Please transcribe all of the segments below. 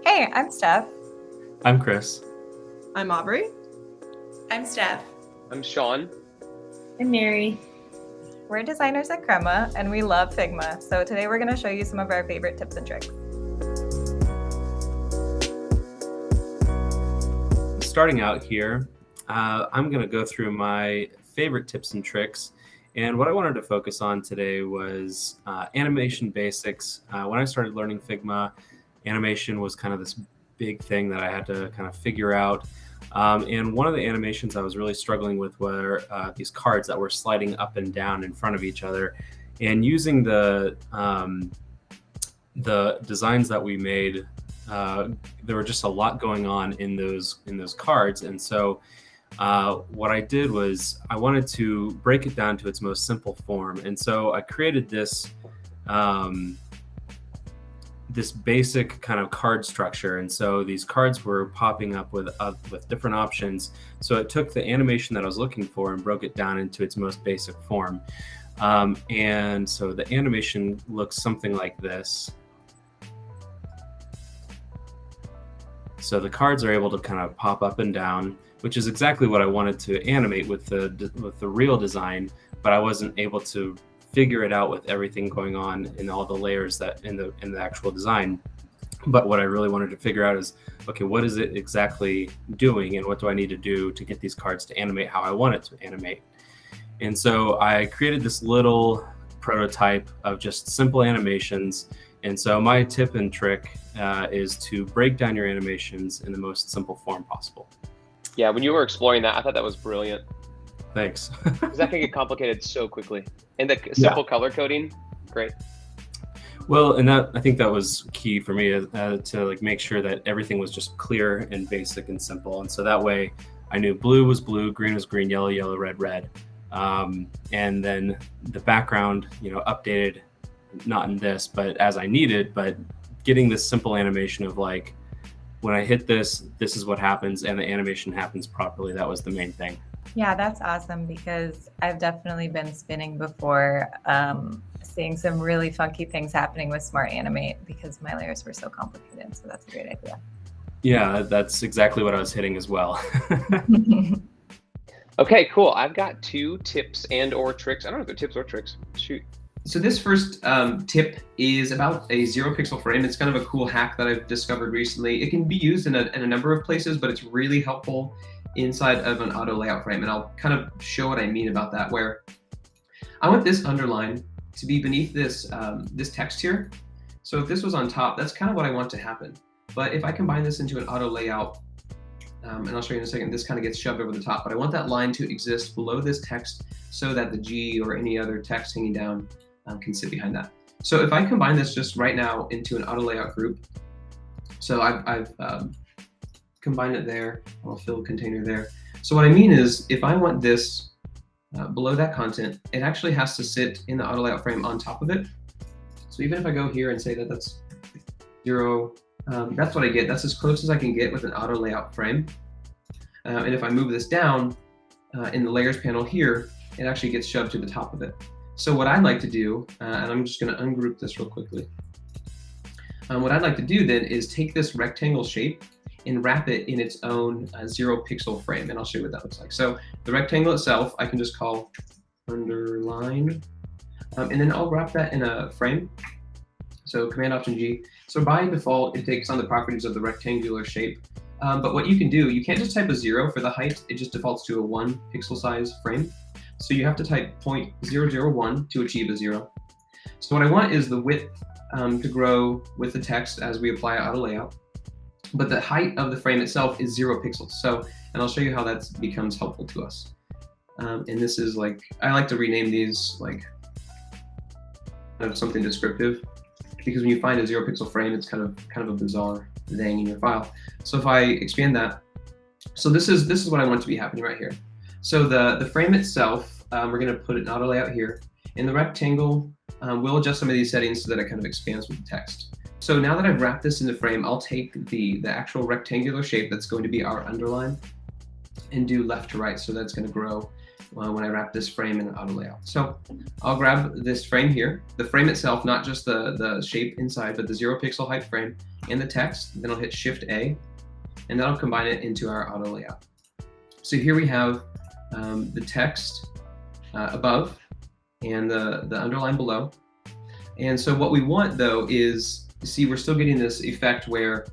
Hey, I'm Steph. I'm Chris. I'm Aubrey. I'm Steph. I'm Sean. I'm Mary. We're designers at Crema, and we love Figma. So today we're going to show you some of our favorite tips and tricks. Starting out here, I'm going to go through my favorite tips and tricks. And what I wanted to focus on today was animation basics. When I started learning Figma, animation was kind of this big thing that I had to kind of figure out. And one of the animations I was really struggling with were these cards that were sliding up and down in front of each other. And using the designs that we made, there were just a lot going on in those cards. And so what I did was I wanted to break it down to its most simple form. And so I created this this basic kind of card structure. And so these cards were popping up with different options. So it took the animation that I was looking for and broke it down into its most basic form. And so the animation looks something like this. So the cards are able to kind of pop up and down, which is exactly what I wanted to animate with the real design, but I wasn't able to figure it out with everything going on in all the layers that in the actual design. But what I really wanted to figure out is, okay, what is it exactly doing, and what do I need to do to get these cards to animate how I want it to animate? And so I created this little prototype of just simple animations. And so my tip and trick is to break down your animations in the most simple form possible. Yeah, when you were exploring that, I thought that was brilliant. Thanks. Because that can get complicated so quickly. And the simple color coding, great. Well, and I think that was key for me to like make sure that everything was just clear and basic and simple. And so that way I knew blue was blue, green was green, yellow, yellow, red, red. And then the background, updated, not in this, but as I needed, but getting this simple animation of like, when I hit this is what happens, and the animation happens properly. That was the main thing. Yeah, that's awesome, because I've definitely been spinning before, seeing some really funky things happening with Smart Animate because my layers were so complicated. So that's a great idea. Yeah, that's exactly what I was hitting as well. Okay, cool. I've got 2 tips and or tricks. I don't know if they're tips or tricks. Shoot. So this first tip is about a 0-pixel frame. It's kind of a cool hack that I've discovered recently. It can be used in a number of places, but it's really helpful inside of an auto layout frame. And I'll kind of show what I mean about that, where I want this underline to be beneath this, this text here. So if this was on top, that's kind of what I want to happen. But if I combine this into an auto layout, and I'll show you in a second, this kind of gets shoved over the top, but I want that line to exist below this text so that the G or any other text hanging down can sit behind that. So if I combine this just right now into an auto layout group, so I've combined it there, I'll fill a container there. So what I mean is, if I want this below that content, it actually has to sit in the auto layout frame on top of it. So even if I go here and say that that's 0, that's what I get. That's as close as I can get with an auto layout frame. And if I move this down in the layers panel here, it actually gets shoved to the top of it. So what I'd like to do, and I'm just going to ungroup this real quickly. What I'd like to do then is take this rectangle shape and wrap it in its own 0-pixel frame, and I'll show you what that looks like. So the rectangle itself, I can just call underline, and then I'll wrap that in a frame. So Command Option G. So by default, it takes on the properties of the rectangular shape. But what you can do, you can't just type a 0 for the height. It just defaults to a 1-pixel size frame. So you have to type 0.001 to achieve a 0. So what I want is the width to grow with the text as we apply auto layout. But the height of the frame itself is 0 pixels. So, and I'll show you how that becomes helpful to us. And this is like, I like to rename these like something descriptive, because when you find a 0-pixel frame, it's kind of a bizarre thing in your file. So if I expand that, so this is what I want to be happening right here. So the frame itself, we're going to put an auto layout here. In the rectangle, we'll adjust some of these settings so that it kind of expands with the text. So now that I've wrapped this in the frame, I'll take the actual rectangular shape that's going to be our underline and do left to right. So that's going to grow when I wrap this frame in an auto layout. So I'll grab this frame here, the frame itself, not just the shape inside, but the 0 pixel height frame and the text. Then I'll hit Shift A, and that'll combine it into our auto layout. So here we have the text above and the underline below. And so what we want though is, see, we're still getting this effect where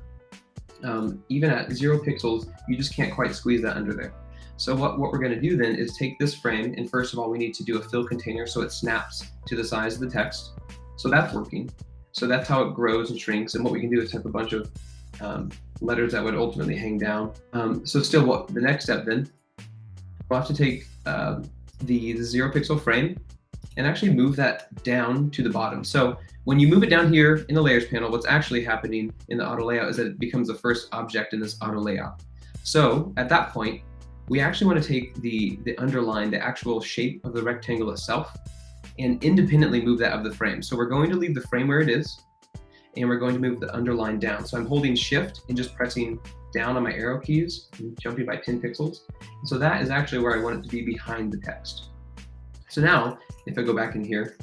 even at 0 pixels, you just can't quite squeeze that under there. So what we're going to do then is take this frame, and first of all, we need to do a fill container so it snaps to the size of the text. So that's working. So that's how it grows and shrinks. And what we can do is type a bunch of letters that would ultimately hang down. So still, what the next step then, we'll have to take the 0 pixel frame and actually move that down to the bottom. So when you move it down here in the layers panel, what's actually happening in the auto layout is that it becomes the first object in this auto layout. So at that point, we actually want to take the underline, the actual shape of the rectangle itself, and independently move that of the frame. So we're going to leave the frame where it is, and we're going to move the underline down. So I'm holding Shift and just pressing down on my arrow keys and jumping by 10 pixels. So that is actually where I want it to be behind the text. So now, if I go back in here,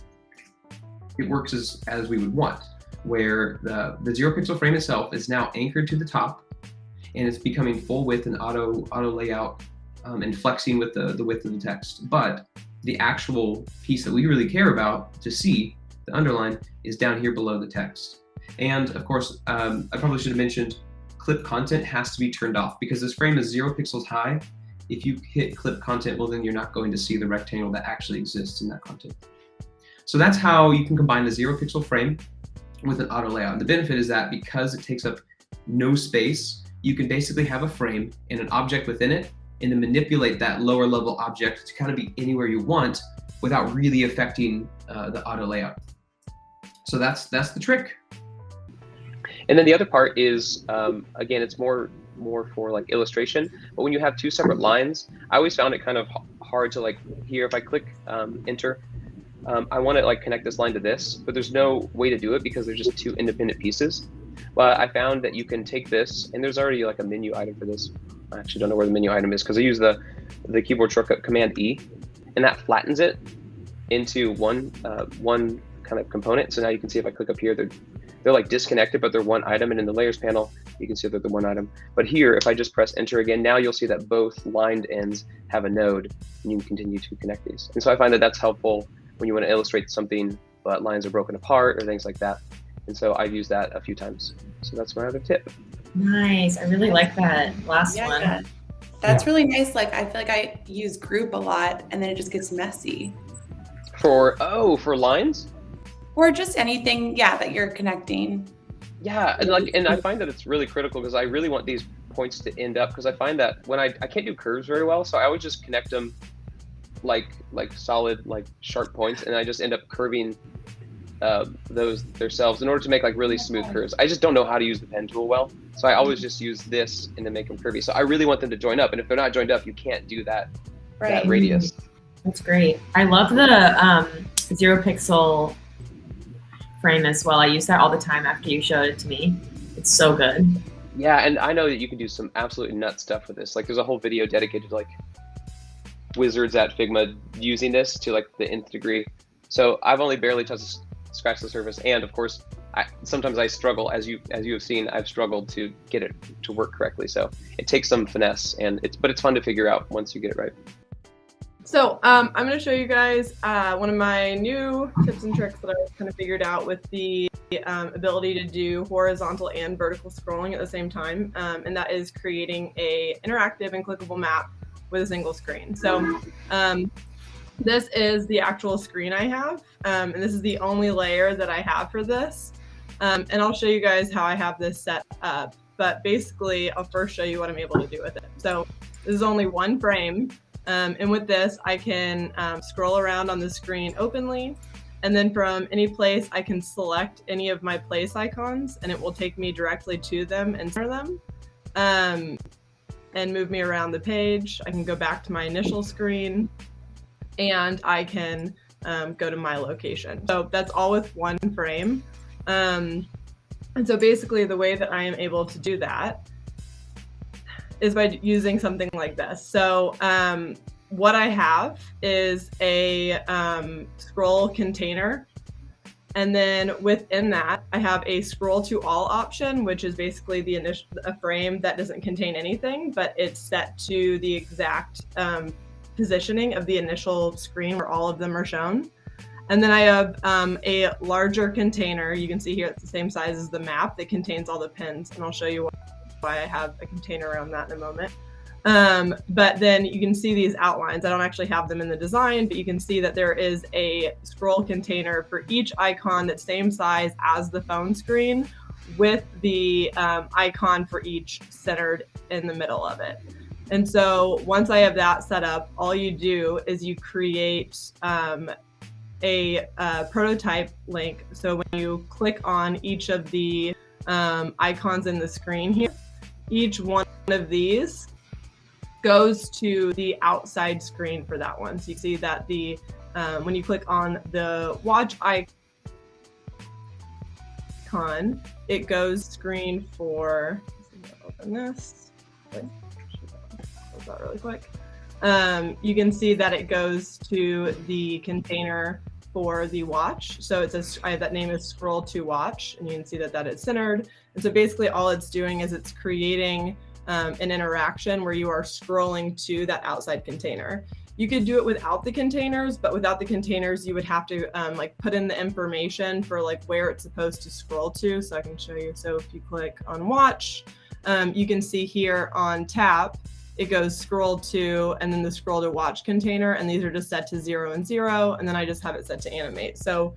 it works as we would want, where the 0 pixel frame itself is now anchored to the top, and it's becoming full width and auto layout and flexing with the width of the text. But the actual piece that we really care about to see, the underline, is down here below the text. And of course, I probably should have mentioned clip content has to be turned off because this frame is 0 pixels high. If you hit clip content, well, then you're not going to see the rectangle that actually exists in that content. So that's how you can combine the 0 pixel frame with an auto layout. And the benefit is that because it takes up no space, you can basically have a frame and an object within it, and then manipulate that lower level object to kind of be anywhere you want without really affecting the auto layout. So that's the trick. And then the other part is, again, it's more for like illustration, but when you have two separate lines, I always found it kind of hard to, like, here, if I click enter, I want to like connect this line to this, but there's no way to do it because they're just two independent pieces. But I found that you can take this, and there's already like a menu item for this. I actually don't know where the menu item is because I use the keyboard shortcut Command E, and that flattens it into one kind of component. So now you can see if I click up here, they're like disconnected, but they're one item. And in the layers panel, you can see that they're one item. But here, if I just press enter again, now you'll see that both lined ends have a node, and you can continue to connect these. And so I find that that's helpful when you want to illustrate something, but lines are broken apart or things like that. And so I've used that a few times. So that's my other tip. Nice. I really like that last one. That's really nice. Like, I feel like I use group a lot and then it just gets messy. For lines? Or just anything, that you're connecting. Yeah, and I find that it's really critical because I really want these points to end up, because I find that when I can't do curves very well, so I would just connect them like solid, like sharp points, and I just end up curving those themselves in order to make like really smooth curves. I just don't know how to use the pen tool well, so I always just use this and then make them curvy. So I really want them to join up, and if they're not joined up, you can't do that, that radius. That's great. I love the 0 pixel frame as well. I use that all the time after you showed it to me. It's so good. Yeah, and I know that you can do some absolutely nut stuff with this. Like, there's a whole video dedicated to like wizards at Figma using this to like the nth degree. So I've only barely scratched the surface, and of course, sometimes I struggle, as you have seen. I've struggled to get it to work correctly. So it takes some finesse, but it's fun to figure out once you get it right. So I'm going to show you guys one of my new tips and tricks that I've kind of figured out with the ability to do horizontal and vertical scrolling at the same time, and that is creating a interactive and clickable map with a single screen. So this is the actual screen I have, and this is the only layer that I have for this, and I'll show you guys how I have this set up. But basically, I'll first show you what I'm able to do with it. So this is only one frame. And with this, I can scroll around on the screen openly, and then from any place, I can select any of my place icons, and it will take me directly to them and center them, and move me around the page. I can go back to my initial screen, and I can go to my location. So that's all with one frame. And so basically, the way that I am able to do that is by using something like this. So what I have is a scroll container. And then within that, I have a scroll to all option, which is basically a frame that doesn't contain anything, but it's set to the exact positioning of the initial screen where all of them are shown. And then I have a larger container. You can see here it's the same size as the map that contains all the pins. And I'll show you why I have a container around that in a moment. But then you can see these outlines. I don't actually have them in the design, but you can see that there is a scroll container for each icon that's same size as the phone screen, with the icon for each centered in the middle of it. And so once I have that set up, all you do is you create a prototype link. So when you click on each of the icons in the screen here, each one of these goes to the outside screen for that one. So you see that the when you click on the watch icon, it goes screen for, open this, close that really quick. You can see that it goes to the container for the watch. So it says that name is scroll to watch, and you can see that that is centered. And so basically all it's doing is it's creating an interaction where you are scrolling to that outside container. You could do it without the containers, but without the containers, you would have to like put in the information for like where it's supposed to scroll to. So I can show you. So if you click on watch, you can see here on tap, it goes scroll to, and then the scroll to watch container. And these are just set to 0 and 0. And then I just have it set to animate. So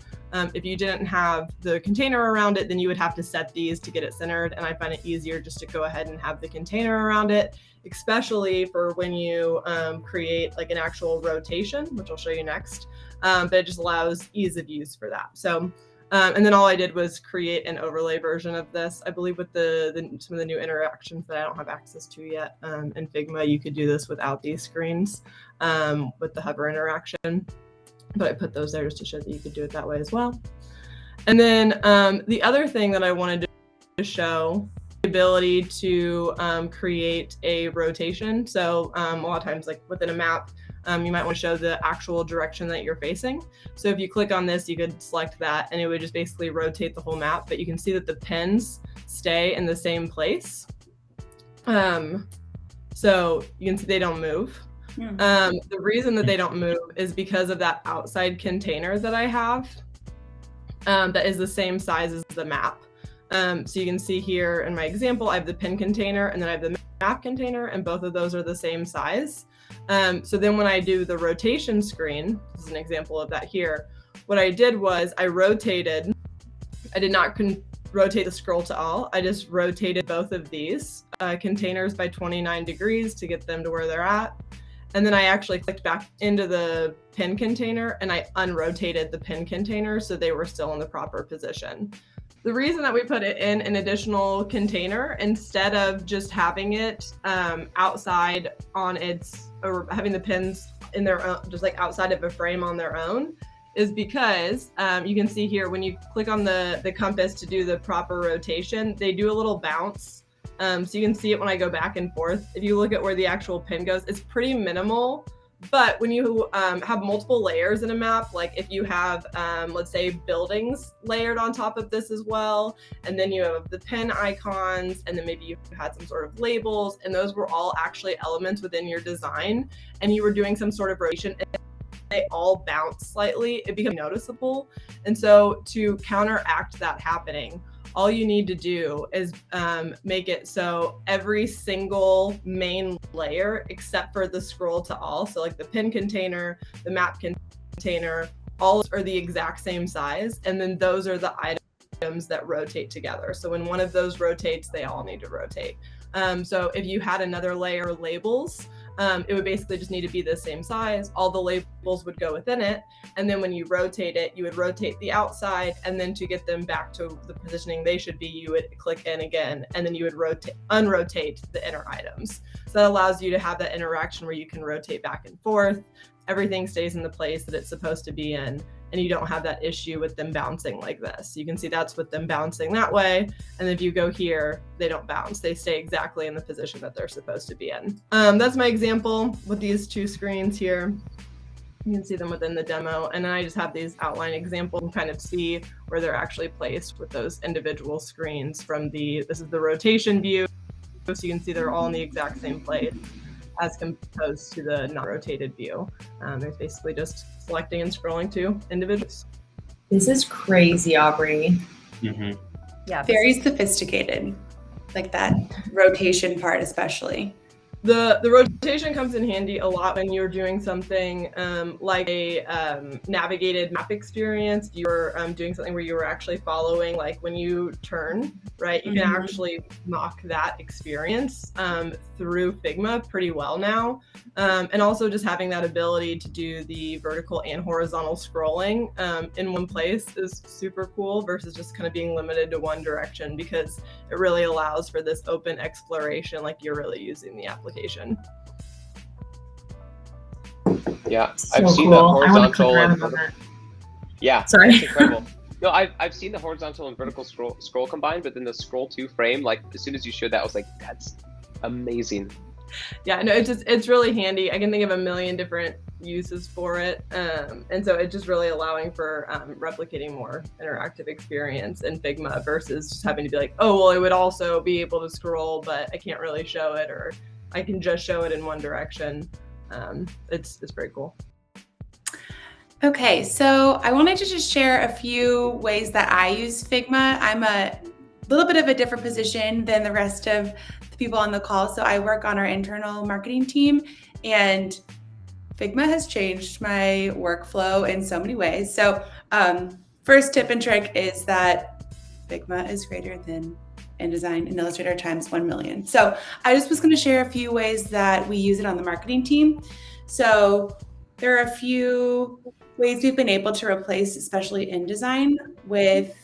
if you didn't have the container around it, then you would have to set these to get it centered. And I find it easier just to go ahead and have the container around it, especially for when you create like an actual rotation, which I'll show you next. But it just allows ease of use for that. So, and then all I did was create an overlay version of this. I believe with some of the new interactions that I don't have access to yet in Figma, you could do this without these screens with the hover interaction. But I put those there just to show that you could do it that way as well. And then the other thing that I wanted to show, the ability to create a rotation. So a lot of times, like within a map, you might want to show the actual direction that you're facing. So if you click on this, you could select that and it would just basically rotate the whole map, but you can see that the pins stay in the same place. So you can see they don't move. The reason that they don't move is because of that outside container that I have that is the same size as the map. So you can see here in my example, I have the pin container and then I have the map container, and both of those are the same size. So then when I do the rotation screen, this is an example of that here, what I did was I rotated, I did not rotate the scroll to all, I just rotated both of these containers by 29 degrees to get them to where they're at. And then I actually clicked back into the pin container and I unrotated the pin container so they were still in the proper position. The reason that we put it in an additional container instead of just having it outside on its, or having the pins in their own, just like outside of a frame on their own, is because you can see here when you click on the compass to do the proper rotation, they do a little bounce. So you can see it when I go back and forth. If you look at where the actual pin goes, it's pretty minimal. But when you have multiple layers in a map, like if you have, let's say, buildings layered on top of this as well, and then you have the pin icons, and then maybe you had some sort of labels, and those were all actually elements within your design, and you were doing some sort of rotation, and they all bounce slightly, it becomes noticeable. And so to counteract that happening, all you need to do is make it so every single main layer, except for the scroll to all, so like the pin container, the map container, all are the exact same size. And then those are the items that rotate together. So when one of those rotates, they all need to rotate. So if you had another layer of labels, it would basically just need to be the same size. All the labels would go within it. And then when you rotate it, you would rotate the outside. And then to get them back to the positioning they should be, you would click in again, and then you would unrotate the inner items. So that allows you to have that interaction where you can rotate back and forth. Everything stays in the place that it's supposed to be in. and you don't have that issue with them bouncing like this. You can see that's with them bouncing that way. And if you go here, they don't bounce. They stay exactly in the position that they're supposed to be in. That's my example with these two screens here. You can see them within the demo. And then I just have these outline examples and kind of see where they're actually placed with those individual screens from this is the rotation view. So you can see they're all in the exact same place as opposed to the non-rotated view. It's basically just selecting and scrolling to individuals. This is crazy, Aubrey. Mm-hmm. Yeah. Very sophisticated, like that rotation part especially. The rotation comes in handy a lot when you're doing something like a navigated map experience. You're doing something where you were actually following, like when you turn, right? You can actually mock that experience through Figma pretty well now. And also just having that ability to do the vertical and horizontal scrolling in one place is super cool versus just kind of being limited to one direction, because it really allows for this open exploration like you're really using the application. Yeah, So I've seen cool. the I want to click horizontal around and on that. yeah, Sorry. that's incredible. No, I've seen the horizontal and vertical scroll combined, but then the scroll to frame, like as soon as you showed that, I was like, that's amazing. Yeah, no, it's really handy. I can think of a million different uses for it. And so it's just really allowing for replicating more interactive experience in Figma versus just having to be like, oh, well, it would also be able to scroll, but I can't really show it, or I can just show it in one direction. It's pretty cool. Okay, so I wanted to just share a few ways that I use Figma. I'm a little bit of a different position than the rest of the people on the call. So I work on our internal marketing team, and Figma has changed my workflow in so many ways. So first tip and trick is that Figma is greater than InDesign and Illustrator times 1 million. So I just was going to share a few ways that we use it on the marketing team. So there are a few ways we've been able to replace, especially InDesign, with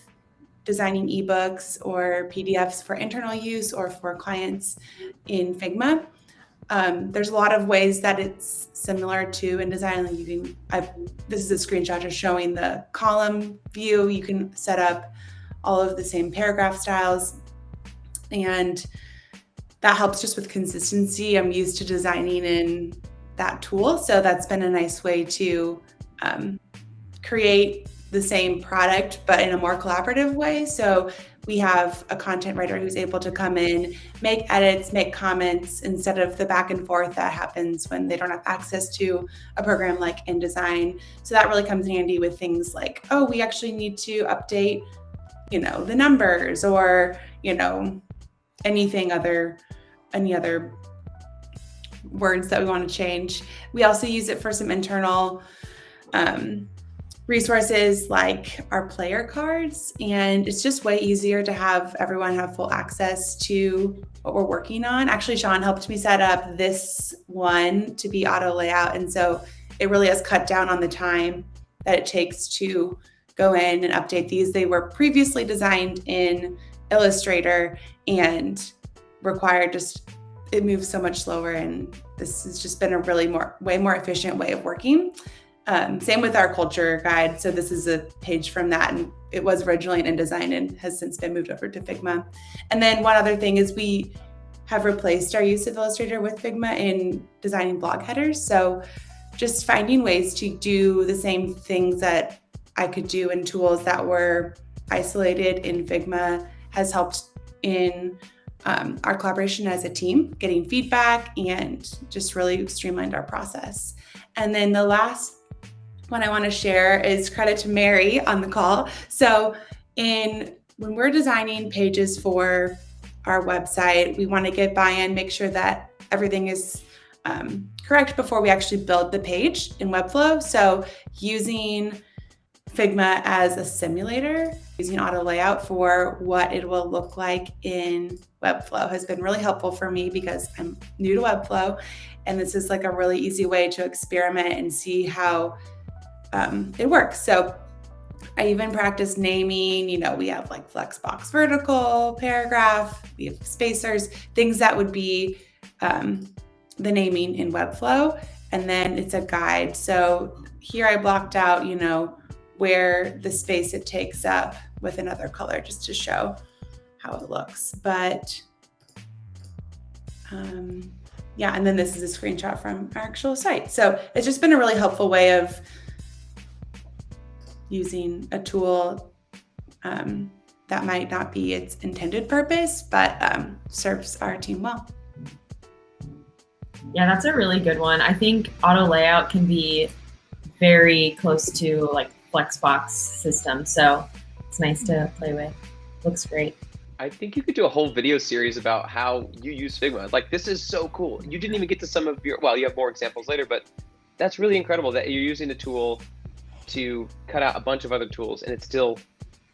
designing ebooks or PDFs for internal use or for clients in Figma. There's a lot of ways that it's similar to InDesign. Like this is a screenshot just showing the column view. You can set up all of the same paragraph styles, and that helps just with consistency. I'm used to designing in that tool, so that's been a nice way to create the same product, but in a more collaborative way. So we have a content writer who's able to come in, make edits, make comments, instead of the back and forth that happens when they don't have access to a program like InDesign. So that really comes in handy with things like, oh, we actually need to update, the numbers, or, any other words that we want to change. We also use it for some internal resources like our player cards, and it's just way easier to have everyone have full access to what we're working on. Actually, Sean helped me set up this one to be auto layout, and so it really has cut down on the time that it takes to go in and update these. They were previously designed in Illustrator and required it moves so much slower, and this has just been a really way more efficient way of working. Same with our culture guide. So this is a page from that, and it was originally in InDesign and has since been moved over to Figma. And then one other thing is we have replaced our use of Illustrator with Figma in designing blog headers. So just finding ways to do the same things that I could do in tools that were isolated in Figma has helped in our collaboration as a team, getting feedback, and just really streamlined our process. And then the last one I want to share is credit to Mary on the call. So when we're designing pages for our website, we want to get buy-in, make sure that everything is correct before we actually build the page in Webflow. So using Figma as a simulator, using auto layout for what it will look like in Webflow has been really helpful for me because I'm new to Webflow, and this is like a really easy way to experiment and see how it works. So I even practice naming, we have like flexbox vertical, paragraph, we have spacers, things that would be the naming in Webflow. And then it's a guide. So here I blocked out, where the space it takes up with another color, just to show how it looks. But yeah, and then this is a screenshot from our actual site. So it's just been a really helpful way of using a tool that might not be its intended purpose, but serves our team well. Yeah, that's a really good one. I think auto layout can be very close to like Flexbox system. So it's nice to play with. Looks great. I think you could do a whole video series about how you use Figma. Like, this is so cool. You didn't even get to some of your, well, you have more examples later, but that's really incredible that you're using the tool to cut out a bunch of other tools and it's still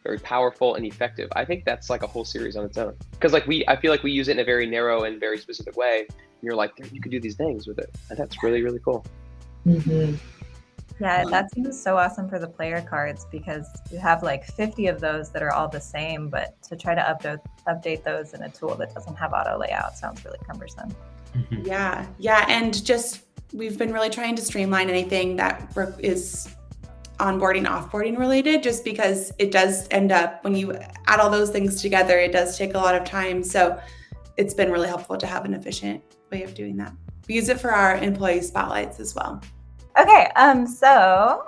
very powerful and effective. I think that's like a whole series on its own. Because like I feel like we use it in a very narrow and very specific way. And you're like, you could do these things with it. And that's really, really cool. Mm-hmm. Yeah, that seems so awesome for the player cards because you have like 50 of those that are all the same, but to try to update those in a tool that doesn't have auto layout sounds really cumbersome. Mhm. Yeah, and just we've been really trying to streamline anything that is onboarding, offboarding related, just because it does end up, when you add all those things together, it does take a lot of time. So it's been really helpful to have an efficient way of doing that. We use it for our employee spotlights as well. Okay, auto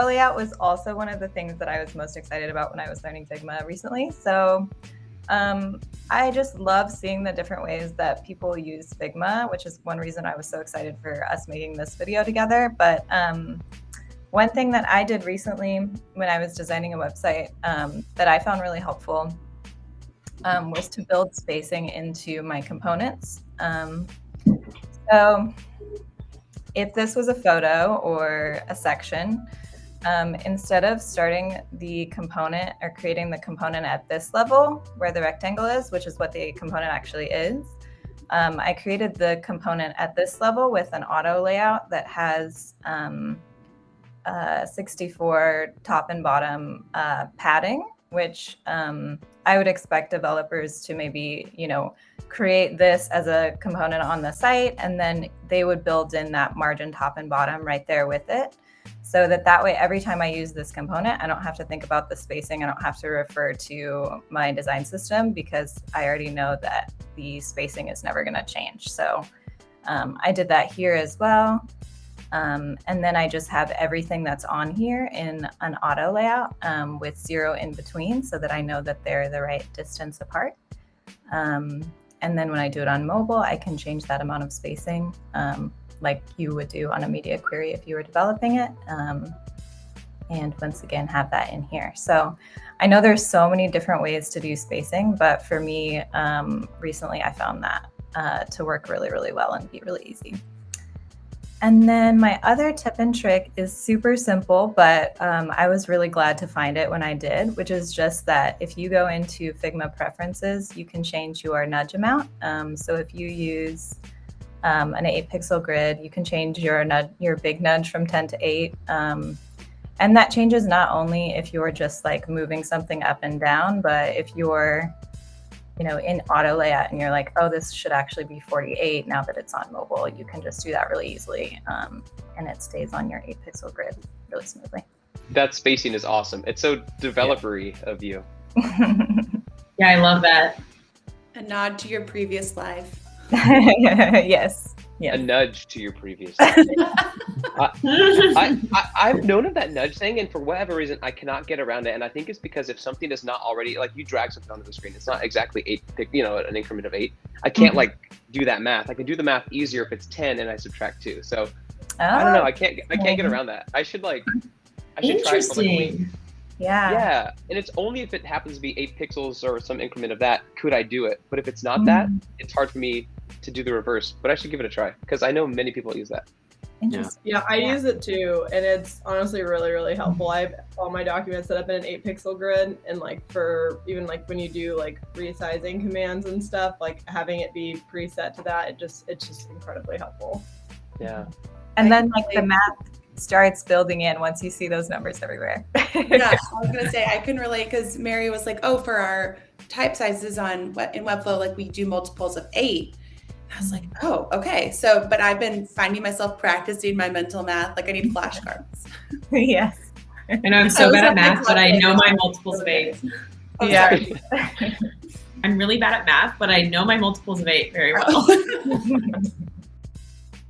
layout was also one of the things that I was most excited about when I was learning Figma recently. So I just love seeing the different ways that people use Figma, which is one reason I was so excited for us making this video together. But one thing that I did recently when I was designing a website that I found really helpful was to build spacing into my components. So if this was a photo or a section, instead of starting the component or creating the component at this level where the rectangle is, which is what the component actually is, I created the component at this level with an auto layout that has 64 top and bottom padding, which I would expect developers to maybe, create this as a component on the site, and then they would build in that margin top and bottom right there with it. So that way, every time I use this component, I don't have to think about the spacing. I don't have to refer to my design system because I already know that the spacing is never going to change. So I did that here as well. And then I just have everything that's on here in an auto layout with 0 in between so that I know that they're the right distance apart. And then when I do it on mobile, I can change that amount of spacing like you would do on a media query if you were developing it. And once again, have that in here. So I know there's so many different ways to do spacing, but for me, recently I found that to work really, really well and be really easy. And then my other tip and trick is super simple, but I was really glad to find it when I did, which is just that if you go into Figma preferences, you can change your nudge amount. So if you use an 8-pixel grid, you can change your big nudge from 10 to 8. And that changes not only if you're just like moving something up and down, but if you're in auto layout and you're like, oh, this should actually be 48 now that it's on mobile, you can just do that really easily. And it stays on your 8-pixel grid really smoothly. That spacing is awesome. It's so developer-y of you. Yeah, I love that. A nod to your previous life. Yes. A nudge to your previous. I've known of that nudge thing, and for whatever reason, I cannot get around it. And I think it's because if something is not already, like you drag something onto the screen, it's not exactly 8, an increment of 8. I can't like do that math. I can do the math easier if it's 10 and I subtract 2. So I don't know. I can't get around that. I should try it for like a week. Yeah. And it's only if it happens to be 8 pixels or some increment of that could I do it. But if it's not that, it's hard for me to do the reverse. But I should give it a try because I know many people use that. Yeah, I use it too, and it's honestly really, really helpful. I have all my documents set up in an 8-pixel grid, and like for even like when you do like resizing commands and stuff, like having it be preset to that, it's just incredibly helpful. Yeah. And then like the math starts building in once you see those numbers everywhere. Yeah, I was gonna say I can relate because Mary was like, oh, for our type sizes in Webflow, like we do multiples of 8. I was like, oh, okay. So, but I've been finding myself practicing my mental math. Like I need flashcards. Yes. I know I'm so I bad was at math, but I know my multiples of 8. Oh, Yeah. sorry. I'm really bad at math, but I know my multiples of 8 very well.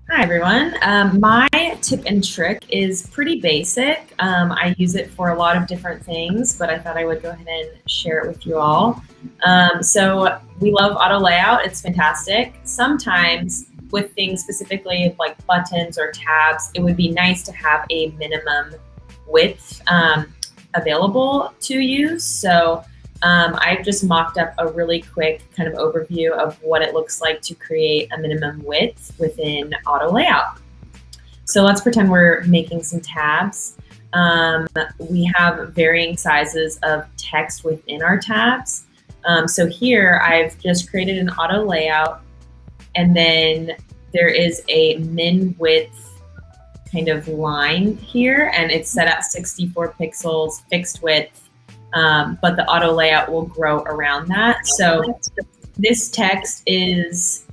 Hi, everyone. My tip and trick is pretty basic. I use it for a lot of different things, but I thought I would go ahead and share it with you all. So we love auto layout. It's fantastic. Sometimes with things specifically like buttons or tabs, it would be nice to have a minimum width available to use. So I've just mocked up a really quick kind of overview of what it looks like to create a minimum width within auto layout. So let's pretend we're making some tabs. We have varying sizes of text within our tabs. So here I've just created an auto layout, and then there is a min width kind of line here, and it's set at 64 pixels fixed width. But the auto layout will grow around that. So this text is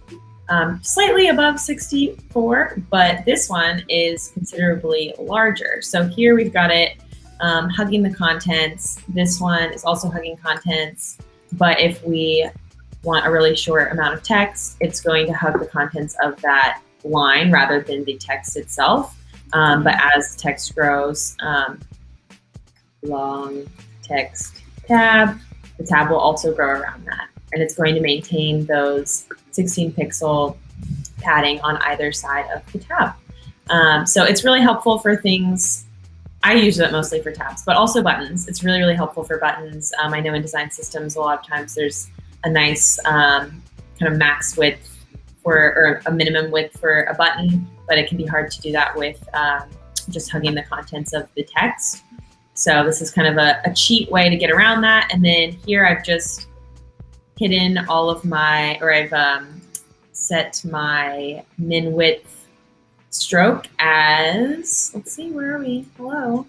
slightly above 64, but this one is considerably larger. So here we've got it hugging the contents. This one is also hugging contents, but if we want a really short amount of text, it's going to hug the contents of that line rather than the text itself. But as text grows, long text tab, the tab will also grow around that, and it's going to maintain those 16 pixel padding on either side of the tab. So it's really helpful for things. I use it mostly for tabs, but also buttons. It's really, really helpful for buttons. I know in design systems, a lot of times there's a nice kind of max width or a minimum width for a button, but it can be hard to do that with just hugging the contents of the text. So this is kind of a cheat way to get around that. And then here I've just hidden all of my, or I've set my min width stroke as, let's see, where are we? Hello.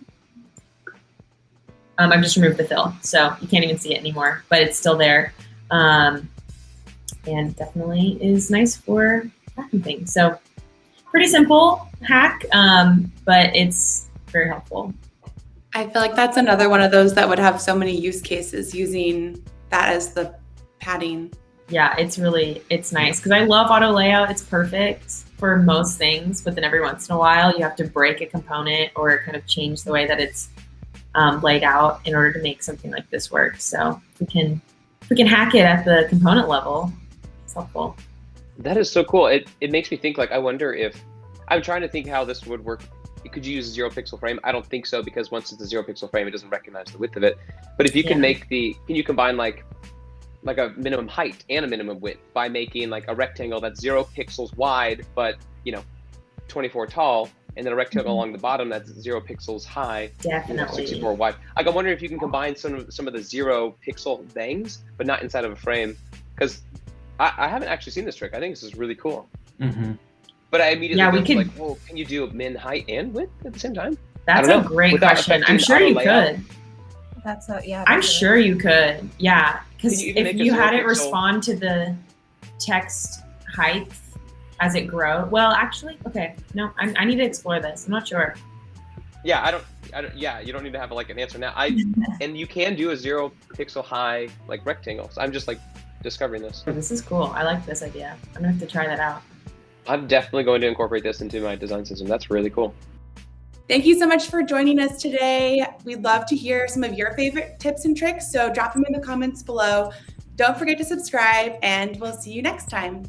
I've just removed the fill, so you can't even see it anymore, but it's still there. And definitely is nice for tracking things. So pretty simple hack, but it's very helpful. I feel like that's another one of those that would have so many use cases using that as the padding. Yeah, it's nice because I love auto layout. It's perfect for most things, but then every once in a while you have to break a component or kind of change the way that it's laid out in order to make something like this work. So if we can hack it at the component level, it's helpful. That is so cool. It makes me think, like, I wonder if, I'm trying to think how this would work. Could you use a 0 pixel frame? I don't think so, because once it's a 0 pixel frame, it doesn't recognize the width of it. But if you can make can you combine like a minimum height and a minimum width by making like a rectangle that's 0 pixels wide, but 24 tall, and then a rectangle along the bottom that's 0 pixels high, definitely 64 wide. Like, I'm wondering if you can combine some of the 0 pixel bangs, but not inside of a frame, because I haven't actually seen this trick. I think this is really cool. Mm-hmm. But I immediately we can, like, well, can you do min height and width at the same time? That's a great question. I'm sure you could. I'm sure you could. Yeah, because if you had it respond to the text height as it grows. Well, actually, okay. No, I need to explore this. I'm not sure. Yeah, I don't. Yeah, you don't need to have like an answer now. And you can do a 0 pixel high like rectangle. So I'm just like discovering this. This is cool. I like this idea. I'm gonna have to try that out. I'm definitely going to incorporate this into my design system. That's really cool. Thank you so much for joining us today. We'd love to hear some of your favorite tips and tricks, so drop them in the comments below. Don't forget to subscribe, and we'll see you next time.